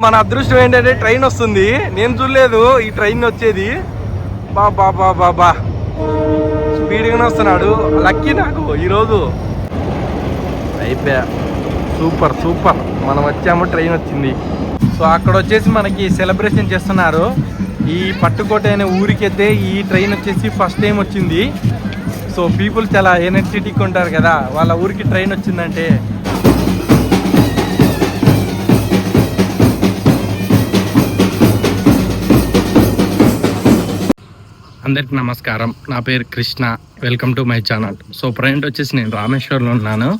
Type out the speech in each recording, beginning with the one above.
మన అదృష్టం ఏంటంటే ట్రైన్ వస్తుంది. నేను చూడలేదు ఈ ట్రైన్ వచ్చేది. బాబా బాబా బా స్పీడ్గానే వస్తున్నాడు. లక్కీ నాకు ఈరోజు. అయిపోయా. Super super. మనం వచ్చాము, ట్రైన్ వచ్చింది. సో అక్కడ వచ్చేసి మనకి సెలబ్రేషన్ చేస్తున్నారు. ఈ పట్టుకోట అనే ఊరికైతే ఈ ట్రైన్ వచ్చేసి ఫస్ట్ టైం వచ్చింది. సో పీపుల్ చాలా ఎనర్జెటిక్ ఉంటారు కదా, వాళ్ళ ఊరికి ట్రైన్ వచ్చిందంటే. అందరికి నమస్కారం. నా పేరు Krishna. Welcome to my channel. So present వచ్చేసి నేను రామేశ్వరంలో ఉన్నాను.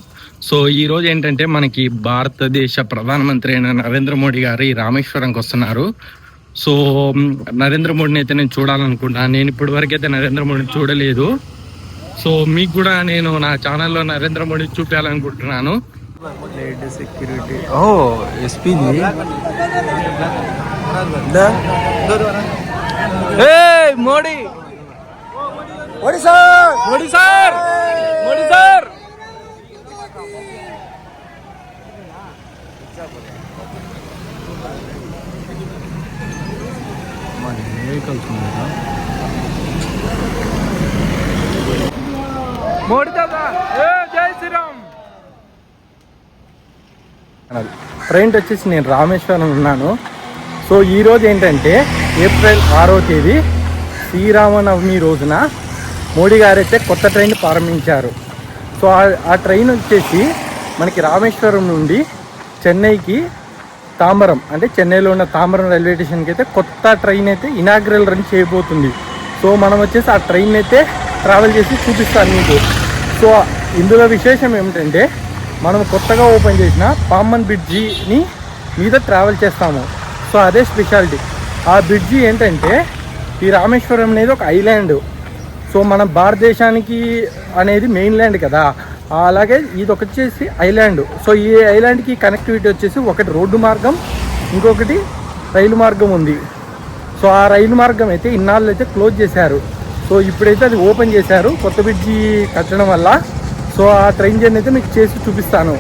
సో ఈరోజు ఏంటంటే మనకి భారతదేశ ప్రధానమంత్రి అయిన నరేంద్ర మోడీ గారు ఈ రామేశ్వరంకి వస్తున్నారు. సో నరేంద్ర మోడీని అయితే నేను చూడాలనుకుంటున్నాను. నేను ఇప్పటి వరకు అయితే నరేంద్ర మోడీని చూడలేదు. సో మీకు కూడా నేను నా ఛానల్లో నరేంద్ర మోడీ చూపించాలనుకుంటున్నాను. Security SPG Modi Modi sir Modi sir Modi sir. Modi దాదా జై శ్రీరామ్. ఫ్రెండ్ వచ్చేసి నేను రామేశ్వరం ఉన్నాను. సో ఈరోజు ఏంటంటే ఏప్రిల్ 6వ తేదీ శ్రీరామనవమి రోజున మోడీ గారు అయితే కొత్త ట్రైన్ ప్రారంభించారు. సో ఆ ట్రైన్ వచ్చేసి మనకి రామేశ్వరం నుండి చెన్నైకి తాంబరం, అంటే చెన్నైలో ఉన్న తాంబరం రైల్వే స్టేషన్కి అయితే కొత్త ట్రైన్ అయితే ఇనాగ్రల్ రన్ చేయబోతుంది. సో మనం వచ్చేసి ఆ ట్రైన్ అయితే ట్రావెల్ చేసి చూపిస్తాను మీకు. సో ఇందులో విశేషం ఏమిటంటే మనం కొత్తగా ఓపెన్ చేసిన పాంబన్ బ్రిడ్జిని మీద ట్రావెల్ చేస్తాము. సో అదే స్పెషాలిటీ. ఆ బ్రిడ్జి ఏంటంటే ఈ రామేశ్వరం అనేది ఒక ఐలాండ్. సో మన భారతదేశానికి అనేది మెయిన్ ల్యాండ్ కదా, అలాగే ఇది వచ్చేసి ఐలాండ్. సో ఈ ఐలాండ్కి కనెక్టివిటీ వచ్చేసి ఒకటి రోడ్డు మార్గం, ఇంకొకటి రైలు మార్గం ఉంది. సో ఆ రైలు మార్గం అయితే ఇన్నాళ్ళు అయితే క్లోజ్ చేశారు. సో ఇప్పుడైతే అది ఓపెన్ చేశారు కొత్త బ్రిడ్జి కట్టడం వల్ల. సో ఆ ట్రైన్ జర్నీ అయితే మీకు చేసి చూపిస్తాను.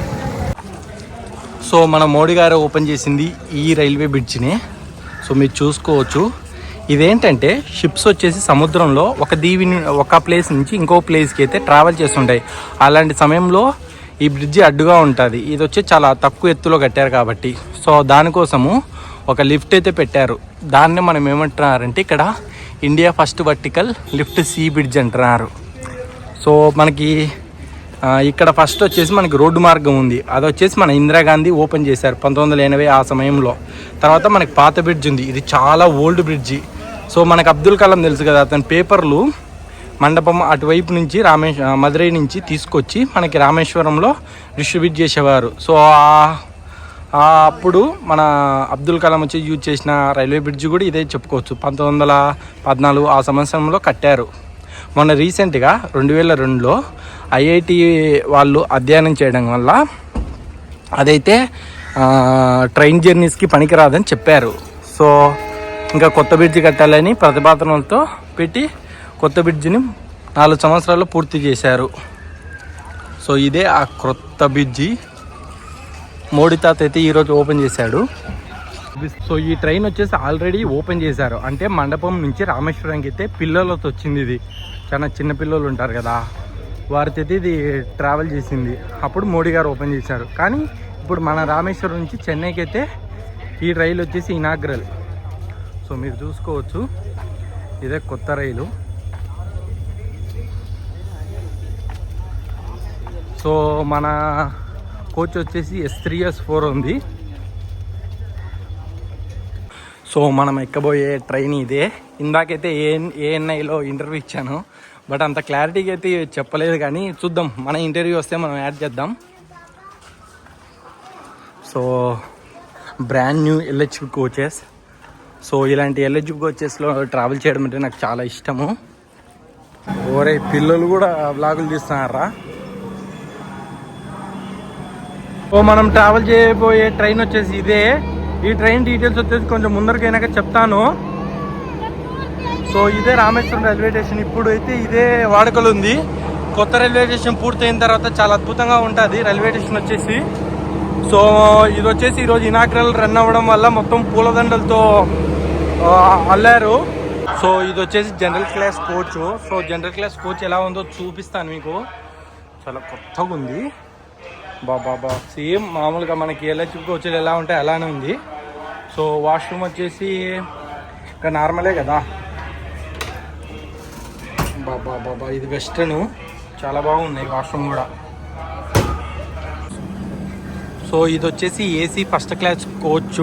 సో మన మోడీ గారు ఓపెన్ చేసింది ఈ రైల్వే బ్రిడ్జిని. సో మీరు చూసుకోవచ్చు. ఇదేంటంటే షిప్స్ వచ్చేసి సముద్రంలో ఒక ప్లేస్ నుంచి ఇంకో ప్లేస్కి అయితే ట్రావెల్ చేస్తుంటాయి. అలాంటి సమయంలో ఈ బ్రిడ్జి అడ్డుగా ఉంటుంది. ఇది వచ్చి చాలా తక్కువ ఎత్తులో కట్టారు కాబట్టి. సో దానికోసము ఒక లిఫ్ట్ అయితే పెట్టారు. దాన్ని మనం ఏమంటున్నారంటే ఇక్కడ India first vertical lift sea bridge అంటున్నారు. సో మనకి ఇక్కడ ఫస్ట్ వచ్చేసి మనకి రోడ్డు మార్గం ఉంది. అది వచ్చేసి మన ఇందిరాగాంధీ ఓపెన్ చేశారు 1980 ఆ సమయంలో. తర్వాత మనకి పాత బ్రిడ్జ్ ఉంది. ఇది చాలా ఓల్డ్ బ్రిడ్జి. సో మనకు అబ్దుల్ కలాం తెలుసు కదా, అతని పేపర్లు మండపం అటువైపు నుంచి మదురై నుంచి తీసుకొచ్చి మనకి రామేశ్వరంలో డిస్ట్రిబ్యూట్ చేసేవారు. సో అప్పుడు మన అబ్దుల్ కలాం వచ్చి యూజ్ చేసిన రైల్వే బ్రిడ్జ్ కూడా ఇదే చెప్పుకోవచ్చు. 1914 ఆ సంవత్సరంలో కట్టారు. మొన్న రీసెంట్గా 2002లో ఐఐటి వాళ్ళు అధ్యయనం చేయడం వల్ల అదైతే ట్రైన్ జర్నీస్కి పనికిరాదని చెప్పారు. సో ఇంకా కొత్త బ్రిడ్జి కట్టాలని ప్రతిపాదనలతో పెట్టి కొత్త బ్రిడ్జిని 4 సంవత్సరాల్లో పూర్తి చేశారు. సో ఇదే ఆ కొత్త బ్రిడ్జి. మోడీ తాత అయితే ఈరోజు ఓపెన్ చేశాడు. సో ఈ ట్రైన్ వచ్చేసి ఆల్రెడీ ఓపెన్ చేశారు. అంటే మండపం నుంచి రామేశ్వరంకి అయితే పిల్లలతో వచ్చింది. ఇది చాలా చిన్న పిల్లలు ఉంటారు కదా, వారితో అయితే ఇది ట్రావెల్ చేసింది. అప్పుడు మోడీ గారు ఓపెన్ చేశారు. కానీ ఇప్పుడు మన రామేశ్వరం నుంచి చెన్నైకి అయితే ఈ రైలు వచ్చేసి ఇనాగ్రల్. సో మీరు చూసుకోవచ్చు, ఇదే కొత్త రైలు. సో మన కోచ్ వచ్చేసి S3 S4 ఉంది. సో మనం ఎక్కబోయే ట్రైన్ ఇదే. ఇందాకైతే ANIలో ఇంటర్వ్యూ ఇచ్చాను, బట్ అంత క్లారిటీగా అయితే చెప్పలేదు. కానీ చూద్దాం, మన ఇంటర్వ్యూ వస్తే మనం యాడ్ చేద్దాం. So brand new LHV coaches. So ఇలాంటి LHV కోచెస్లో ట్రావెల్ చేయడం అంటే నాకు చాలా ఇష్టము. ఓరే పిల్లలు కూడా వ్లాగులు తీస్తున్నారా. సో మనం ట్రావెల్ చేయబోయే ట్రైన్ వచ్చేసి ఇదే. ఈ ట్రైన్ డీటెయిల్స్ వచ్చేసి కొంచెం ముందరికైనాక చెప్తాను. సో ఇదే రామేశ్వరం రైల్వే స్టేషన్. ఇప్పుడు అయితే ఇదే వాడుకలు ఉంది. కొత్త రైల్వే స్టేషన్ పూర్తయిన తర్వాత చాలా అద్భుతంగా ఉంటుంది రైల్వే స్టేషన్ వచ్చేసి. సో ఇది వచ్చేసి ఈరోజు ఇనాగ్రల్ రన్ అవ్వడం వల్ల మొత్తం పూలదండలతో అల్లారు. సో ఇది వచ్చేసి general class coach. So general class coach ఎలా ఉందో చూపిస్తాను మీకు. చాలా కొత్తగా ఉంది బాబా. సేమ్ మామూలుగా మనకి ఎల్హెచ్పి కోచ్లు ఎలా ఉంటాయి అలానే ఉంది. సో వాష్రూమ్ వచ్చేసి ఇంకా నార్మలే కదా. బాబా ఇది వెస్టర్న్, చాలా బాగున్నాయి వాష్రూమ్ కూడా. సో ఇది వచ్చేసి AC first class coach.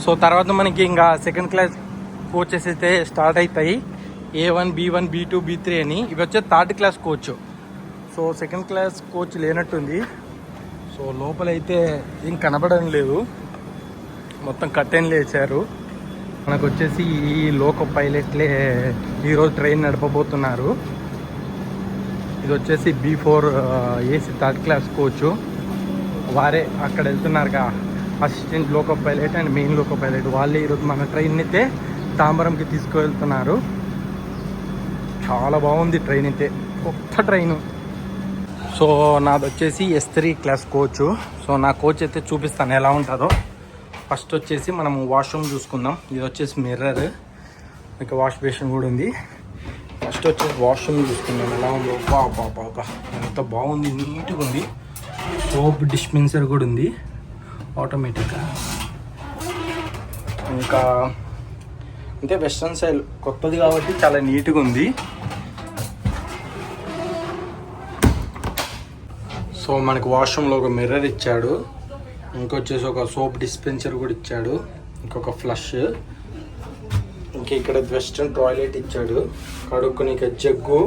So తర్వాత మనకి ఇంకా సెకండ్ క్లాస్ కోచెస్ అయితే స్టార్ట్ అవుతాయి. A1, B1, B2, B3 అని. ఇవి వచ్చే third class coach. So second class coach లేనట్టుంది. సో లోపలైతే ఏం కనబడడం లేదు, మొత్తం కర్టెన్లు వేసారు. మనకు వచ్చేసి ఈ లోకో పైలట్లే ఈరోజు ట్రైన్ నడపబోతున్నారు. ఇది వచ్చేసి B4 AC third class coach. వారే అక్కడ వెళ్తున్నారుగా, assistant loco pilot and main loco pilot. వాళ్ళే ఈరోజు మన ట్రైన్ అయితే తాంబరంకి తీసుకువెళ్తున్నారు. చాలా బాగుంది ట్రైన్ అయితే, కొత్త ట్రైను. సో నాది వచ్చేసి S3 క్లాస్ కోచ్. సో నా కోచ్ అయితే చూపిస్తాను ఎలా ఉంటుందో. ఫస్ట్ వచ్చేసి మనం వాష్రూమ్ చూసుకుందాం. ఇది వచ్చేసి మిర్రర్, ఇక వాష్ బేసిన్ కూడా ఉంది. ఫస్ట్ వచ్చేసి వాష్రూమ్ చూసుకుందాం ఎలా ఉందో. బాబా ఎంత బాగుంది, నీట్గా ఉంది. సోప్ డిస్పెన్సర్ కూడా ఉంది ఆటోమేటిక్గా. ఇంకా అంటే వెస్ట్రన్ స్టైల్, కొత్తది కాబట్టి చాలా నీట్గా ఉంది. సో మనకు వాష్రూమ్లో ఒక మిర్రర్ ఇచ్చాడు, ఇంకొచ్చేసి ఒక సోప్ డిస్పెన్సర్ కూడా ఇచ్చాడు, ఇంకొక ఫ్లష్, ఇంకా ఇక్కడ వెస్ట్రన్ టాయిలెట్ ఇచ్చాడు, కడుక్కునికి జగ్గు,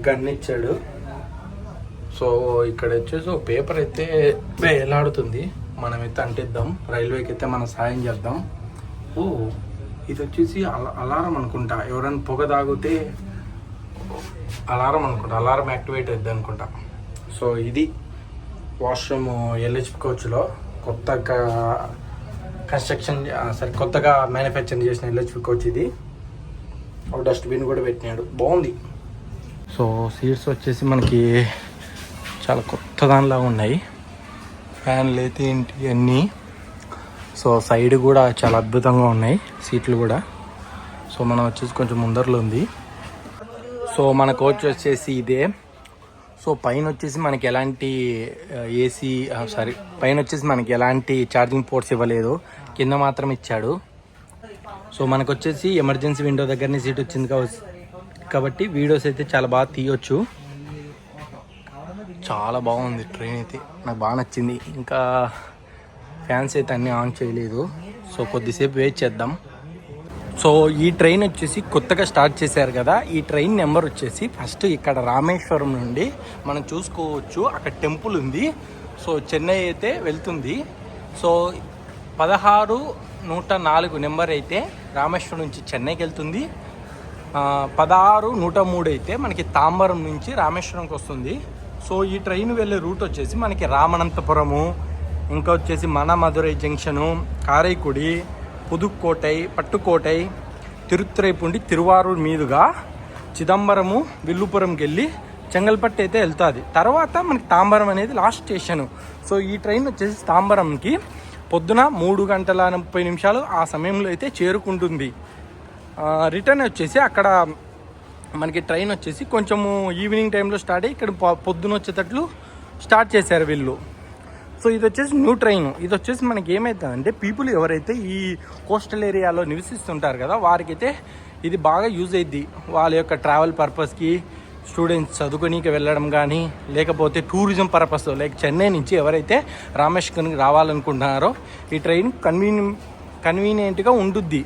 గన్ ఇచ్చాడు. సో ఇక్కడ వచ్చేసి ఒక పేపర్ అయితే వేలాడుతుంది, మనమైతే అంటిద్దాం. రైల్వేకి అయితే మనం సాయం చేద్దాం. ఇది వచ్చేసి అలారం అనుకుంటా, ఎవరైనా పొగ తాగితే అలారం అనుకుంటా, అలారం యాక్టివేట్ అవుద్ది అనుకుంటా. సో ఇది వాష్రూమ్ ఎల్హెచ్పి కోచ్లో కొత్తగా కొత్తగా మ్యానుఫ్యాక్చరింగ్ చేసిన ఎల్హెచ్పి కోచ్ ఇది. ఒక డస్ట్బిన్ కూడా పెట్టినాడు, బాగుంది. సో సీట్స్ వచ్చేసి మనకి చాలా కొత్త దానిలా ఉన్నాయి. ఫ్యాన్లు అయితే ఏంటి అన్నీ. సో సైడ్ కూడా చాలా అద్భుతంగా ఉన్నాయి సీట్లు కూడా. సో మనం వచ్చేసి కొంచెం ముందరలో ఉంది. సో మన కోచ్ వచ్చేసి ఇదే. సో పైన వచ్చేసి మనకి ఎలాంటి పైన వచ్చేసి మనకి ఎలాంటి ఛార్జింగ్ పోర్ట్స్ ఇవ్వలేదు, కింద మాత్రం ఇచ్చాడు. సో మనకు వచ్చేసి ఎమర్జెన్సీ విండో దగ్గరనే సీట్ వచ్చింది కాబట్టి వీడియోస్ అయితే చాలా బాగా తీయొచ్చు. చాలా బాగుంది ట్రైన్ అయితే, నాకు బాగా నచ్చింది. ఇంకా ఫ్యాన్స్ అయితే అన్నీ ఆన్ చేయలేదు. సో కొద్దిసేపు వెయిట్ చేద్దాం. సో ఈ ట్రైన్ వచ్చేసి కొత్తగా స్టార్ట్ చేశారు కదా. ఈ ట్రైన్ నెంబర్ వచ్చేసి ఫస్ట్ ఇక్కడ రామేశ్వరం నుండి మనం చూసుకోవచ్చు, అక్కడ టెంపుల్ ఉంది. సో చెన్నై అయితే వెళ్తుంది. సో 16-104 నెంబర్ అయితే రామేశ్వరం నుంచి చెన్నైకి వెళ్తుంది. 16-103 అయితే మనకి తాంబరం నుంచి రామేశ్వరంకి వస్తుంది. సో ఈ ట్రైన్ వెళ్ళే రూట్ వచ్చేసి మనకి రామనంతపురము, ఇంకా వచ్చేసి మన మధురై జంక్షను, కారైకుడి, పుదుక్కోటై, పట్టుకోటై, తిరుత్తురైపుండి, తిరువారూర్ మీదుగా చిదంబరము, విల్లుపురంకి వెళ్ళి చెంగల్పట్టు అయితే వెళ్తుంది. తర్వాత మనకి తాంబరం అనేది లాస్ట్ స్టేషను. సో ఈ ట్రైన్ వచ్చేసి తాంబరంకి పొద్దున 3:30 ఆ సమయంలో అయితే చేరుకుంటుంది. రిటర్న్ వచ్చేసి అక్కడ మనకి ట్రైన్ వచ్చేసి కొంచెము ఈవినింగ్ టైంలో స్టార్ట్ అయ్యి ఇక్కడ పొద్దున వచ్చేటట్లు స్టార్ట్ చేశారు వీళ్ళు. సో ఇది వచ్చేసి న్యూ ట్రైన్. ఇది వచ్చేసి మనకి ఏమవుతుందంటే పీపుల్ ఎవరైతే ఈ కోస్టల్ ఏరియాలో నివసిస్తుంటారు కదా వారికైతే ఇది బాగా యూజ్ అయ్యిద్ది. వాళ్ళ యొక్క ట్రావెల్ పర్పస్కి, స్టూడెంట్స్ చదువుకోనీకి వెళ్ళడం కానీ, లేకపోతే టూరిజం పర్పస్ లైక్ చెన్నై నుంచి ఎవరైతే రామేశ్వరంకి రావాలనుకుంటున్నారో ఈ ట్రైన్ కన్వీనియంట్గా ఉండుద్ది.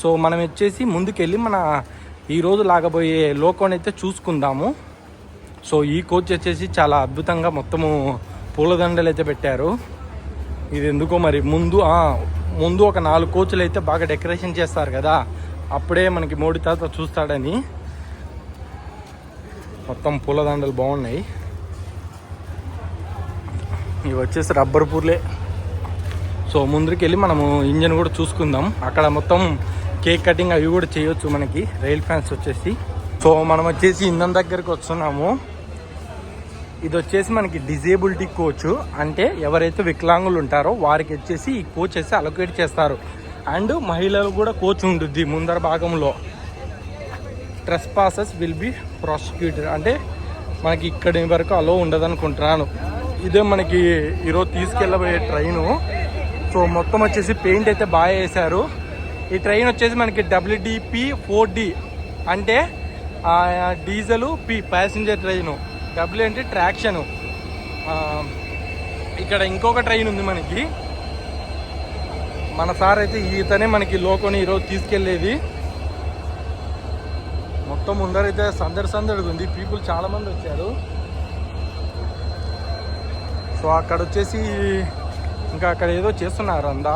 సో మనం వచ్చేసి ముందుకెళ్ళి మన ఈరోజు లాగబోయే లోకోని అయితే చూసుకుందాము. సో ఈ కోచ్ వచ్చేసి చాలా అద్భుతంగా మొత్తము పూలదండలు అయితే పెట్టారు. ఇది ఎందుకో మరి ముందు ఒక 4 కోచ్లు అయితే బాగా డెకరేషన్ చేస్తారు కదా, అప్పుడే మనకి మోడీ తాత చూస్తాడని మొత్తం పూలదండలు బాగున్నాయి. ఇవి వచ్చేసి రబ్బర్ పూలే. సో ముందుకు వెళ్ళి మనము ఇంజన్ కూడా చూసుకుందాం. అక్కడ మొత్తం కేక్ కటింగ్ అవి కూడా చేయొచ్చు మనకి రైల్ ఫ్యాన్స్ వచ్చేసి. సో మనం వచ్చేసి ఇంధన్ దగ్గరికి వస్తున్నాము. ఇది వచ్చేసి మనకి డిజేబిలిటీ కోచ్, అంటే ఎవరైతే వికలాంగులు ఉంటారో వారికి వచ్చేసి ఈ కోచ్ వేసి అలొకేట్ చేస్తారు. అండ్ మహిళలు కూడా కోచ్ ఉంటుంది ముందర భాగంలో. ట్రెస్ పాసెస్ విల్ బి ప్రాసిక్యూటెడ్, అంటే మనకి ఇక్కడి వరకు అలో ఉండదు అనుకుంటున్నాను. ఇదే మనకి ఈరోజు తీసుకెళ్ళబోయే ట్రైను. సో మొత్తం వచ్చేసి పెయింట్ అయితే బాగా వేశారు. ఈ ట్రైన్ వచ్చేసి మనకి WDP 4D, అంటే diesel, P passenger train, W అంటే ట్రాక్షను. ఇక్కడ ఇంకొక ట్రైన్ ఉంది మనకి. మన సార్ అయితే ఈతనే మనకి లోకోని ఈరోజు తీసుకెళ్ళేది. మొత్తం ముందరైతే సందడిగా ఉంది, పీపుల్ చాలామంది వచ్చారు. సో అక్కడ వచ్చేసి ఇంకా అక్కడ ఏదో చేస్తున్నారు అందా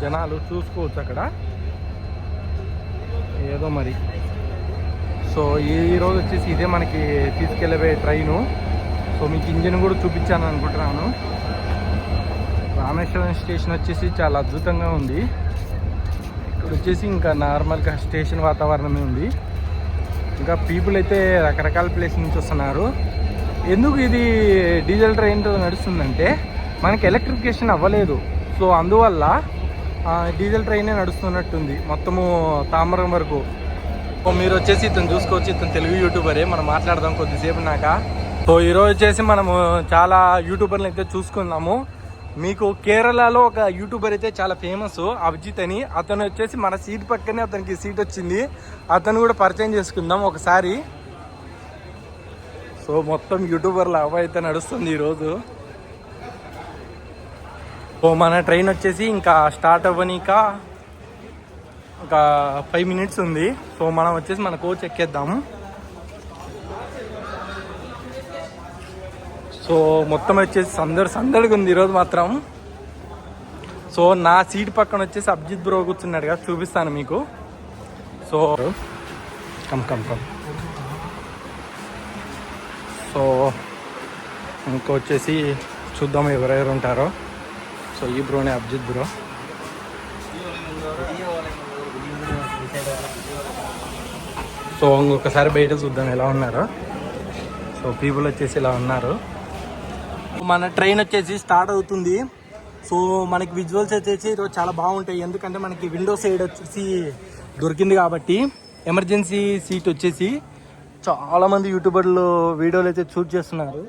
జనాలు, చూసుకోవచ్చు అక్కడ ఏదో మరి. సో ఈరోజు వచ్చేసి ఇదే మనకి తీసుకెళ్ళబోయే ట్రైను. సో మీకు ఇంజిన్ కూడా చూపించాను అనుకుంటున్నాను. రామేశ్వరం స్టేషన్ వచ్చేసి చాలా అద్భుతంగా ఉంది. ఇక్కడ వచ్చేసి ఇంకా నార్మల్గా స్టేషన్ వాతావరణమే ఉంది. ఇంకా పీపుల్ అయితే రకరకాల ప్లేస్ నుంచి వస్తున్నారు. ఎందుకు ఇది డీజిల్ ట్రైన్ నడుస్తుందంటే మనకి ఎలక్ట్రిఫికేషన్ అవ్వలేదు. సో అందువల్ల డీజిల్ ట్రైనే నడుస్తున్నట్టుంది మొత్తము తామరం వరకు. మీరు వచ్చేసి ఇతను చూసుకోవచ్చు, ఇతను తెలుగు యూట్యూబరే. మనం మాట్లాడదాం కొద్దిసేపు నాక. సో ఈరోజు వచ్చేసి మనము చాలా యూట్యూబర్లు అయితే చూసుకున్నాము. మీకు కేరళలో ఒక యూట్యూబర్ అయితే చాలా ఫేమస్, అభిజిత్ అని. అతను వచ్చేసి మన సీట్ పక్కనే అతనికి సీట్ వచ్చింది. అతను కూడా పరిచయం చేసుకుందాం ఒకసారి. సో మొత్తం యూట్యూబర్ల అవ అయితే నడుస్తుంది ఈరోజు. సో మన ట్రైన్ వచ్చేసి ఇంకా స్టార్ట్ అవ్వనీక ఒక 5 minutes ఉంది. సో మనం వచ్చేసి మన కోచ్ ఎక్కేద్దాము. సో మొత్తం వచ్చేసి సందడిగా ఉంది ఈరోజు మాత్రం. సో నా సీట్ పక్కన వచ్చేసి అభిజిత్ బ్రో కూర్చున్నాడు కదా, చూపిస్తాను మీకు. సో కమ్ సో ఇంకా వచ్చేసి చూద్దాం ఎవరెవరు ఉంటారో. సో ఈ బ్రోనే అభిజిత్ బ్రో. సో ఇంకొకసారి బయట చూద్దాం ఎలా ఉన్నారో. సో పీపుల్ వచ్చేసి ఇలా ఉన్నారు. మన ట్రైన్ వచ్చేసి స్టార్ట్ అవుతుంది. సో మనకి విజువల్స్ వచ్చేసి ఈరోజు చాలా బాగుంటాయి, ఎందుకంటే మనకి విండో సైడ్ వచ్చేసి దొరికింది కాబట్టి. ఎమర్జెన్సీ సీట్ వచ్చేసి చాలామంది యూట్యూబర్లు వీడియోలు అయితే షూట్ చేస్తున్నారు.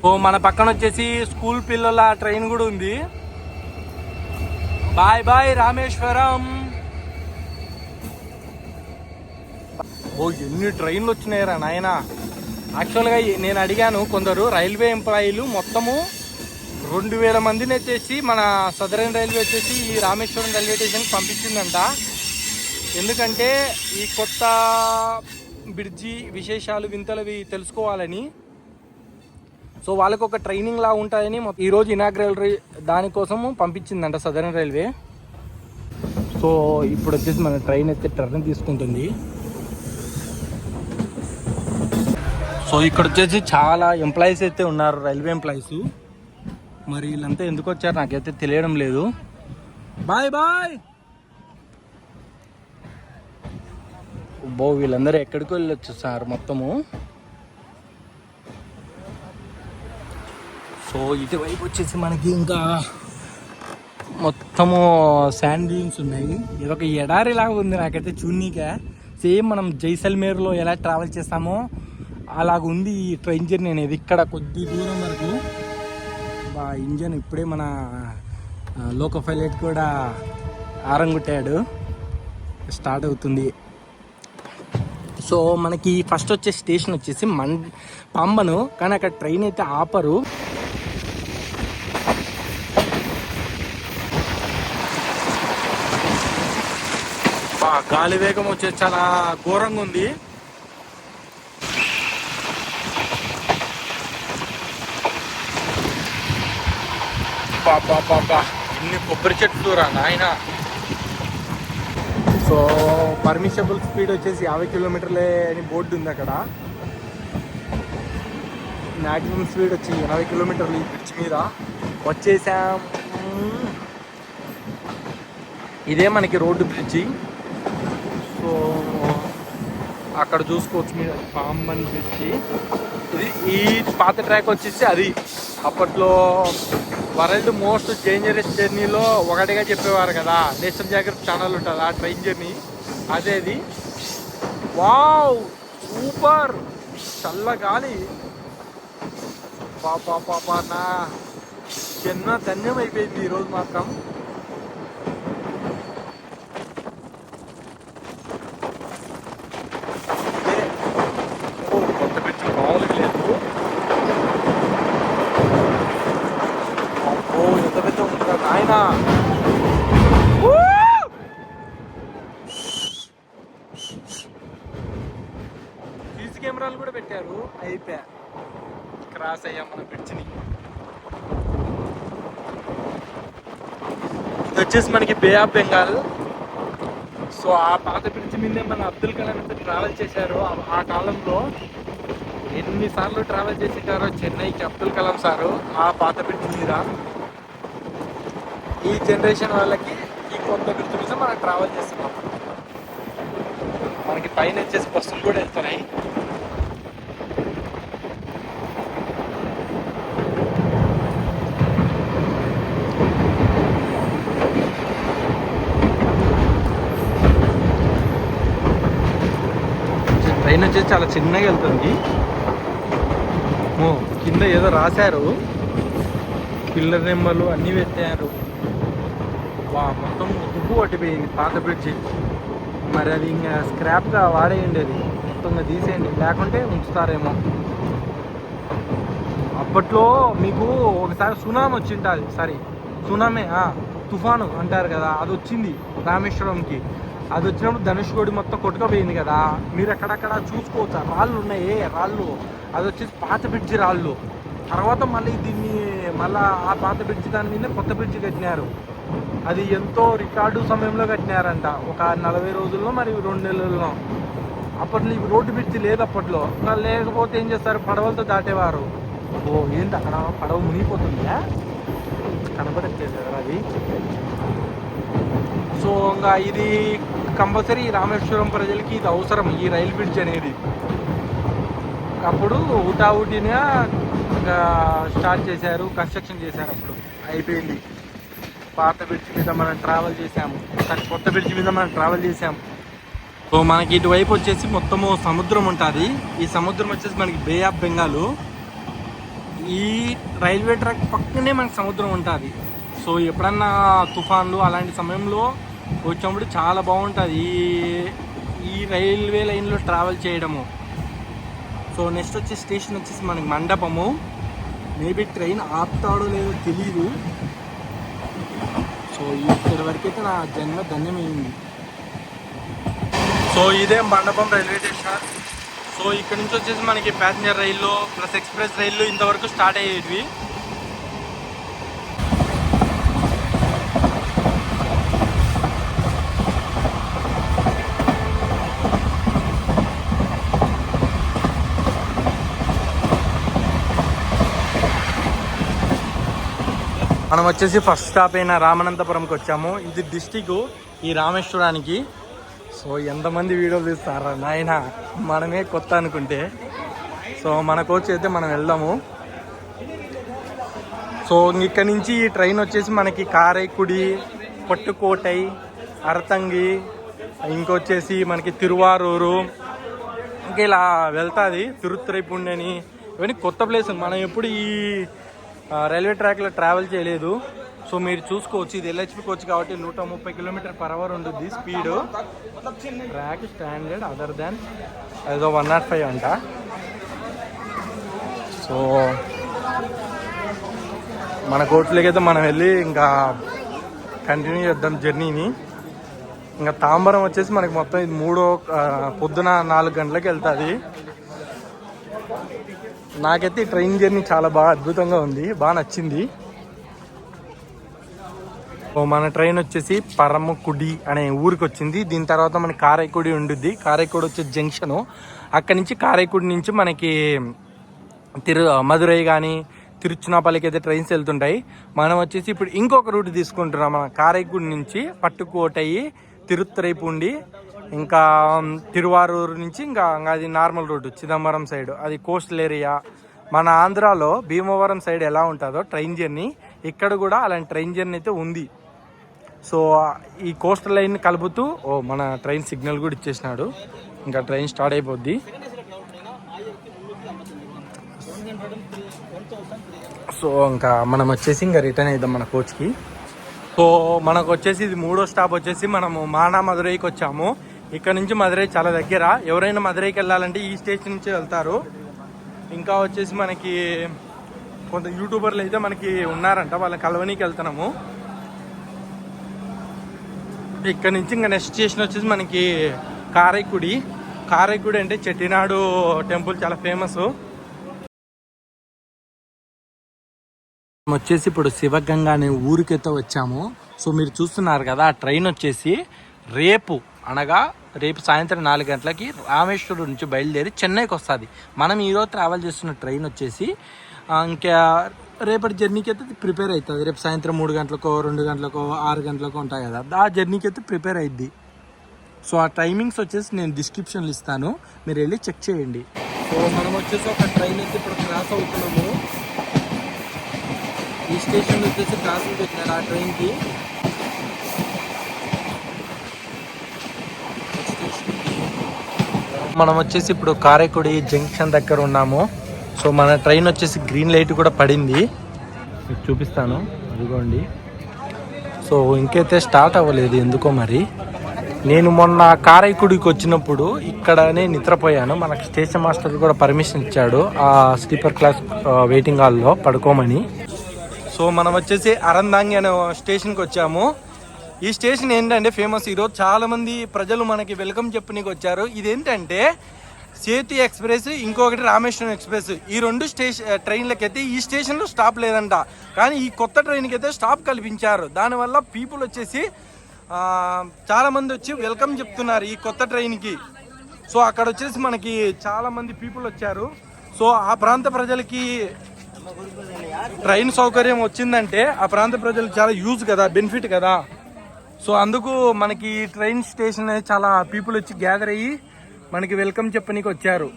సో మన పక్కన వచ్చేసి స్కూల్ పిల్లల ట్రైన్ కూడా ఉంది. బాయ్ రామేశ్వరం. ఓ ఎన్ని ట్రైన్లు వచ్చినాయిరా నాయన. యాక్చువల్గా నేను అడిగాను, కొందరు రైల్వే ఎంప్లాయీలు మొత్తము 2000 మందిని వచ్చేసి మన సదరన్ రైల్వే వచ్చేసి ఈ రామేశ్వరం రైల్వే స్టేషన్కి పంపించిందంట. ఎందుకంటే ఈ కొత్త బ్రిడ్జి విశేషాలు వింతలవి తెలుసుకోవాలని. సో వాళ్ళకు ఒక ట్రైనింగ్ లా ఉంటాయని ఈరోజు ఇనాగ్రల్ దానికోసము పంపించిందంట సదరన్ రైల్వే. సో ఇప్పుడు వచ్చేసి మన ట్రైన్ అయితే టర్న్ తీసుకుంటుంది. సో ఇక్కడ వచ్చేసి చాలా ఎంప్లాయీస్ అయితే ఉన్నారు, రైల్వే ఎంప్లాయీస్. మరి వీళ్ళంతా ఎందుకు వచ్చారు నాకైతే తెలియడం లేదు. బాయ్ వీళ్ళందరూ ఎక్కడికి వెళ్ళొచ్చు సార్ మొత్తము. సో ఇటువైపు వచ్చేసి మనకి ఇంకా మొత్తము శాండ్ డ్యూన్స్ ఉన్నాయి. ఇదొక ఎడారి లాగా ఉంది నాకైతే చూడనీకే. సేమ్ మనం జైసల్మేర్లో ఎలా ట్రావెల్ చేస్తామో అలాగుంది ఈ ట్రైన్ జర్నీ అనేది. ఇక్కడ కొద్ది దూరం వరకు ఇంజన్ ఇప్పుడే మన లోకో పైలట్ కూడా ఆరంగుట్టాడు, స్టార్ట్ అవుతుంది. సో మనకి ఫస్ట్ వచ్చే స్టేషన్ వచ్చేసి పంబను, కానీ అక్కడ ట్రైన్ అయితే ఆపరు. గాలి వేగం వచ్చేసి చాలా ఘోరంగా ఉంది. బాబా ఇన్ని కొబ్బరి చెట్లు రా నాయన. సో పర్మిషబుల్ స్పీడ్ వచ్చేసి 50 కిలోమీటర్లే అని బోర్డు ఉంది అక్కడ. మ్యాక్సిమం స్పీడ్ వచ్చి 80 కిలోమీటర్లు ఈ బ్రిడ్జ్ మీద వచ్చేసాం. ఇదే మనకి రోడ్డు బ్రిడ్జి. సో అక్కడ చూసుకోవచ్చు మీరు పాంబన్ బ్రిడ్జి. ఇది ఈ పాత ట్రాక్ వచ్చేసి అది అప్పట్లో వరల్డ్ మోస్ట్ డేంజరస్ జర్నీలో ఒకటిగా చెప్పేవారు కదా, నేషనల్ జాగ్రత్త ఛానల్ ఉంటుంది ఆ ట్రైన్ జర్నీ అదేది. వావ్ సూపర్ చల్ల గాలి, పాపా నా చిన్న ధన్యం అయిపోయింది ఈరోజు మాత్రం. కొత్త పిచ్చి మామూలుగా లేదు. అబ్బో ఎంత పెద్ద ఉంటుందా నాయన. సీసీ కెమెరాలు కూడా పెట్టారు. అయిపోయా క్రాస్ అయ్యాం మన బ్రిడ్జిని. ఇది వచ్చేసి మనకి బే ఆఫ్ బెంగాల్. సో ఆ పాత బ్రిడ్జి మీదే మన అబ్దుల్ కలాం ఎంత ట్రావెల్ చేశారో ఆ కాలంలో ఎన్నిసార్లు ట్రావెల్ చేసింటారో చెన్నైకి అబ్దుల్ కలాం సారు ఆ పాత బ్రిడ్జి మీద. ఈ జనరేషన్ వాళ్ళకి ఈ కొత్త బ్రిడ్జి మీద మనం ట్రావెల్ చేస్తున్నాం. మనకి పైన వచ్చేసి బస్సులు కూడా వెళ్తున్నాయి. ట్రైన్ వచ్చేసి చాలా చిన్నగా వెళ్తుంది. కింద ఏదో రాశారు, పిల్లర్ నెంబర్లు అన్నీ పెట్టారు. మొత్తం దుబ్బు పట్టిపోయింది పాత బ్రిడ్జి. మరి అది ఇంకా స్క్రాప్గా వాడేయండి, అది మొత్తంగా తీసేయండి, లేకుంటే ఉంచుతారేమో. అప్పట్లో మీకు ఒకసారి సునామీ వచ్చింటుంది, సునామీ తుఫాను అంటారు కదా, అది వచ్చింది రామేశ్వరంకి. అది వచ్చినప్పుడు ధనుష్కోడి మొత్తం కొట్టుకుపోయింది కదా, మీరు అక్కడక్కడ చూసుకోవచ్చు. రాళ్ళు ఉన్నాయి, రాళ్ళు అది వచ్చేసి పాత బ్రిడ్జి రాళ్ళు. తర్వాత మళ్ళీ దీన్ని ఆ పాత బ్రిడ్జి దాని మీద కొత్త బ్రిడ్జి కట్టినారు. అది ఎంతో రికార్డు సమయంలో కట్టినారంట, ఒక 40 రోజుల్లో మరి 2 నెలల్లో. అప్పట్లో ఇవి రోడ్డు బ్రిడ్జి లేదు అప్పట్లో. లేకపోతే ఏం చేస్తారు, పడవలతో దాటేవారు. ఏంటి అక్కడ పడవ మునిగిపోతుందా, కనపడట్లేదు కదా అది. సో ఇంకా ఇది కంపల్సరీ రామేశ్వరం ప్రజలకి ఇది అవసరం, ఈ రైల్ బ్రిడ్జ్ అనేది. అప్పుడు ఊటావుటిగా స్టార్ట్ చేశారు, కన్స్ట్రక్షన్ చేశారు. అప్పుడు అయిపోయింది. పాత బ్రిడ్జ్ మీద మనం ట్రావెల్ చేసాము, కొత్త బ్రిడ్జ్ మీద మనం ట్రావెల్ చేసాము. సో మనకి ఇటువైపు వచ్చేసి మొత్తము సముద్రం ఉంటుంది. ఈ సముద్రం వచ్చేసి మనకి బే ఆఫ్ బెంగాల్. ఈ రైల్వే ట్రాక్ పక్కనే మనకి సముద్రం ఉంటుంది. సో ఎప్పుడన్నా తుఫాన్లు అలాంటి సమయంలో వచ్చినప్పుడు చాలా బాగుంటుంది ఈ రైల్వే లైన్లో ట్రావెల్ చేయడము. సో నెక్స్ట్ వచ్చే స్టేషన్ వచ్చేసి మనకి మండపము. మేబీ ట్రైన్ ఆపుతాడో లేదో తెలీదు. సో ఇక్కడి వరకైతే నా జన్మ ధన్యమైంది. సో ఇదే మండపం రైల్వే స్టేషన్. సో ఇక్కడ నుంచి వచ్చేసి మనకి ప్యాసింజర్ రైళ్ళు ప్లస్ ఎక్స్ప్రెస్ రైళ్ళు ఇంతవరకు స్టార్ట్ అయ్యేవి. మనం వచ్చేసి ఫస్ట్ స్టాప్ అయిన రామనంతపురంకి వచ్చాము. ఇది డిస్టిక్ ఈ రామేశ్వరానికి. సో ఎంతమంది వీడియోలు తీస్తారా నాయన, మనమే కొత్త అనుకుంటే. సో మన కోచ్ అయితే మనం వెళ్దాము. సో ఇక్కడి నుంచి ఈ ట్రైన్ వచ్చేసి మనకి కారైకుడి, పట్టుకోటై, అరతంగి, ఇంకొచ్చేసి మనకి తిరువారూరు, ఇంకా ఇలా వెళ్తుంది. తిరుత్తురైపుండి అని ఇవన్నీ కొత్త ప్లేస్. మనం ఎప్పుడు ఈ రైల్వే ట్రాక్లో ట్రావెల్ చేయలేదు. సో మీరు చూసుకోవచ్చు, ఇది ఎల్హెచ్పి కోచ్ కాబట్టి 130 km/h ఉంటుంది speed. Track standard other than ఏదో 105 అంట. సో మన కోచ్లోకి అయితే మనం వెళ్ళి ఇంకా కంటిన్యూ చేద్దాం జర్నీని. ఇంకా తాంబరం వచ్చేసి మనకి మొత్తం ఇది పొద్దున 4 గంటలకు వెళ్తుంది. నాకైతే ఈ ట్రైన్ జర్నీ చాలా బాగా అద్భుతంగా ఉంది, బాగా నచ్చింది. మన ట్రైన్ వచ్చేసి పరమకుడి అనే ఊరికి వచ్చింది. దీని తర్వాత మనకి కారైకుడి ఉండుద్ది. కారైకుడి వచ్చే జంక్షను. అక్కడి నుంచి కారైకుడి నుంచి మనకి మదురై కానీ తిరుచునాపల్లికి అయితే ట్రైన్స్ వెళ్తుంటాయి. మనం వచ్చేసి ఇప్పుడు ఇంకొక రూట్ తీసుకుంటున్నాం. మన కారైకుడి నుంచి పట్టుకోటయ్యి తిరుత్తరైపూండి, ఇంకా తిరువారూరు నుంచి ఇంకా అది నార్మల్ రోడ్డు చిదంబరం సైడ్, అది కోస్టల్ ఏరియా. మన ఆంధ్రాలో భీమవరం సైడ్ ఎలా ఉంటుందో ట్రైన్ జర్నీ, ఇక్కడ కూడా అలాంటి ట్రైన్ జర్నీ అయితే ఉంది. సో ఈ కోస్టల్ లైన్ కలుపుతూ మన ట్రైన్ సిగ్నల్ కూడా ఇచ్చేసినాడు, ఇంకా ట్రైన్ స్టార్ట్ అయిపోద్ది. సో ఇంకా మనం వచ్చేసి ఇంకా రిటర్న్ అవుతాం మన కోచ్కి. సో మనకు వచ్చేసి ఇది 3వ స్టాప్ వచ్చేసి మనము మానా మదురైకి వచ్చాము. ఇక్కడ నుంచి మదురై చాలా దగ్గర, ఎవరైనా మదురైకి వెళ్ళాలంటే ఈ స్టేషన్ నుంచి వెళ్తారు. ఇంకా వచ్చేసి మనకి కొంత యూట్యూబర్లు అయితే మనకి ఉన్నారంట, వాళ్ళని కలవనీకి వెళ్తున్నాము. ఇక్కడ నుంచి ఇంకా నెక్స్ట్ స్టేషన్ వచ్చేసి మనకి కారైకుడి. కారైకుడి అంటే చెట్టినాడు టెంపుల్ చాలా ఫేమస్. వచ్చేసి ఇప్పుడు శివగంగా అనే ఊరికైతే వచ్చాము. సో మీరు చూస్తున్నారు కదా, ఆ ట్రైన్ వచ్చేసి రేపు సాయంత్రం 4 గంటలకి రామేశ్వరం నుంచి బయలుదేరి చెన్నైకి వస్తుంది. మనం ఈరోజు ట్రావెల్ చేస్తున్న ట్రైన్ వచ్చేసి ఇంకా రేపటి జర్నీకి అయితే ప్రిపేర్ అవుతుంది. రేపు సాయంత్రం 3 గంటలకో 2 గంటలకో 6 గంటలకో ఉంటాయి కదా, ఆ జర్నీకి అయితే ప్రిపేర్ అయ్యిద్ది. సో ఆ టైమింగ్స్ వచ్చేసి నేను డిస్క్రిప్షన్లో ఇస్తాను, మీరు వెళ్ళి చెక్ చేయండి. సో మనం వచ్చేసి ఒక ట్రైన్ అయితే ఇప్పుడు క్రాస్ అవుతున్నాము. ఈ స్టేషన్ వచ్చేసి క్రాసింగ్ పెట్టినారు ఆ ట్రైన్కి. మనం వచ్చేసి ఇప్పుడు కారైకుడి జంక్షన్ దగ్గర ఉన్నాము. సో మన ట్రైన్ వచ్చేసి గ్రీన్ లైట్ కూడా పడింది, మీకు చూపిస్తాను, అదిగోండి. సో ఇంకైతే స్టార్ట్ అవ్వలేదు ఎందుకో మరి. నేను మొన్న కారైకుడికి వచ్చినప్పుడు ఇక్కడనే నిద్రపోయాను. మనకు స్టేషన్ మాస్టర్ కూడా పర్మిషన్ ఇచ్చాడు ఆ స్లీపర్ క్లాస్ వెయిటింగ్ హాల్లో పడుకోమని. సో మనం వచ్చేసి అరందాంగి అనే స్టేషన్కి వచ్చాము. ఈ స్టేషన్ ఏంటంటే ఫేమస్, ఈరోజు చాలామంది ప్రజలు మనకి వెల్కమ్ చెప్పనీకి వచ్చారు. ఇదేంటంటే సేతు ఎక్స్ప్రెస్, ఇంకొకటి రామేశ్వరం ఎక్స్ప్రెస్, ఈ 2 ట్రైన్లకైతే ఈ స్టేషన్లో స్టాప్ లేదంట. కానీ ఈ కొత్త ట్రైన్కి అయితే స్టాప్ కల్పించారు. దానివల్ల పీపుల్ వచ్చేసి చాలామంది వచ్చి వెల్కమ్ చెప్తున్నారు ఈ కొత్త ట్రైన్కి. సో అక్కడ వచ్చేసి మనకి చాలామంది పీపుల్ వచ్చారు. సో ఆ ప్రాంత ప్రజలకి ట్రైన్ సౌకర్యం వచ్చిందంటే ఆ ప్రాంత ప్రజలకు చాలా యూజ్ కదా, బెనిఫిట్ కదా. సో అందుకు మనకి ట్రైన్ స్టేషన్ చాలా పీపుల్ వచ్చి గ్యాదర్ అయ్యి మనకి వెల్కమ్ చెప్పనీకి వచ్చారు.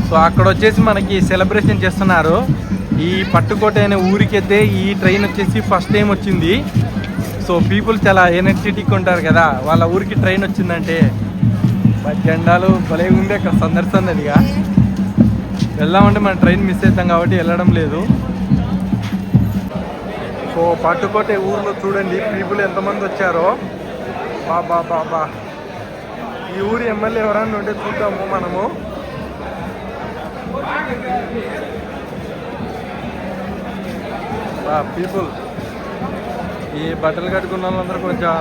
సో అక్కడ వచ్చేసి మనకి సెలబ్రేషన్ చేస్తున్నారు. ఈ పట్టుకోట అనే ఊరికైతే ఈ ట్రైన్ వచ్చేసి ఫస్ట్ టైం వచ్చింది. సో పీపుల్ చాలా ఎనర్జెటిక్ ఉంటారు కదా, వాళ్ళ ఊరికి ట్రైన్ వచ్చిందంటే. జెండాలు భలే ఉంది అక్కడ, సందడిగా వెళ్దామంటే మన ట్రైన్ మిస్ అవుతాం కాబట్టి వెళ్ళడం లేదు. సో పట్టుకోటే ఊర్లో చూడండి పీపుల్ ఎంతమంది వచ్చారో. బాబా ఈ ఊరి ఎమ్మెల్యే ఎవరన్నా ఉంటే చూద్దాము మనము. పీపుల్ ఈ బట్టలు కట్టుకున్న వాళ్ళందరూ కొంచెం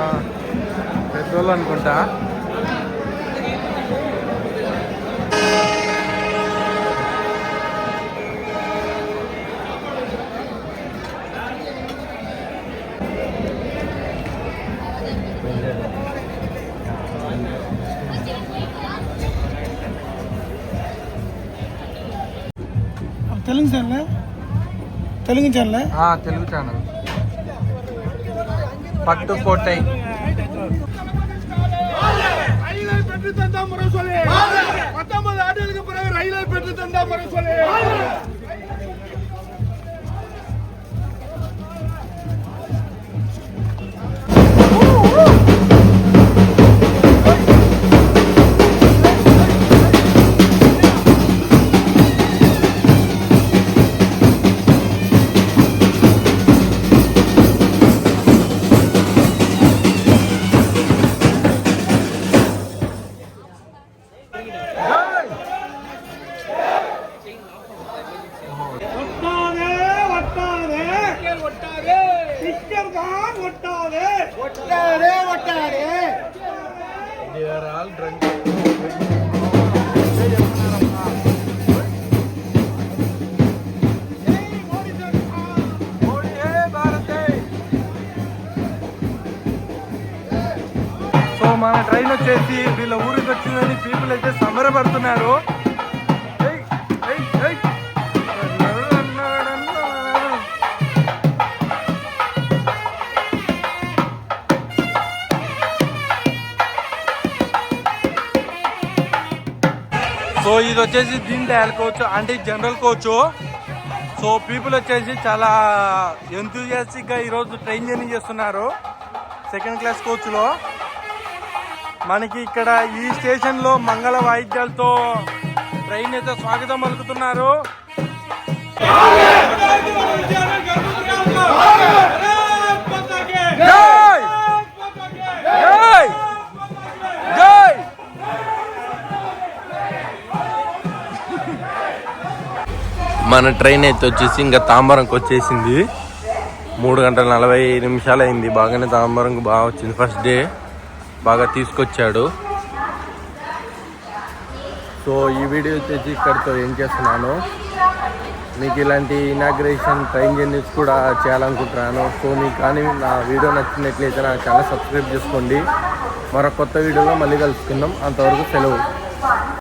పెద్దోళ్ళు అనుకుంటా. తెలుగు ఛానల్ పట్టుకోటై. మన ట్రైన్ వచ్చేసి వీళ్ళ ఊరికి వచ్చిందని పీపుల్ అయితే సంబరపడుతున్నారు. సో ఇది వచ్చేసి దీన్ దయాల్ కోచ్ అంటే జనరల్ కోచ్. సో పీపుల్ వచ్చేసి చాలా ఎంతూజియాస్టిక్గా ఈరోజు ట్రైన్ జర్నీ చేస్తున్నారు సెకండ్ క్లాస్ కోచ్లో. మనకి ఇక్కడ ఈ స్టేషన్లో మంగళ వాయిద్యాలతో ట్రైన్ అయితే స్వాగతం పలుకుతున్నారు. మన ట్రైన్ అయితే వచ్చేసి ఇంకా తాంబరంకి వచ్చేసింది. 3:40 అయింది. బాగానే తాంబరంకి బాగా వచ్చింది. ఫస్ట్ డే బాగా తీసుకొచ్చాడు. సో ఈ వీడియో వచ్చేసి ఇక్కడితో ఏం చేస్తున్నాను. మీకు ఇలాంటి ఇనాగ్రేషన్ ట్రైన్ జర్నీస్ కూడా చేయాలనుకుంటున్నాను. సో మీకు కానీ నా వీడియో నచ్చినట్లయితే నా ఛానల్ సబ్స్క్రైబ్ చేసుకోండి. మరొక కొత్త వీడియోలో మళ్ళీ కలుసుకుందాం. అంతవరకు సెలవు.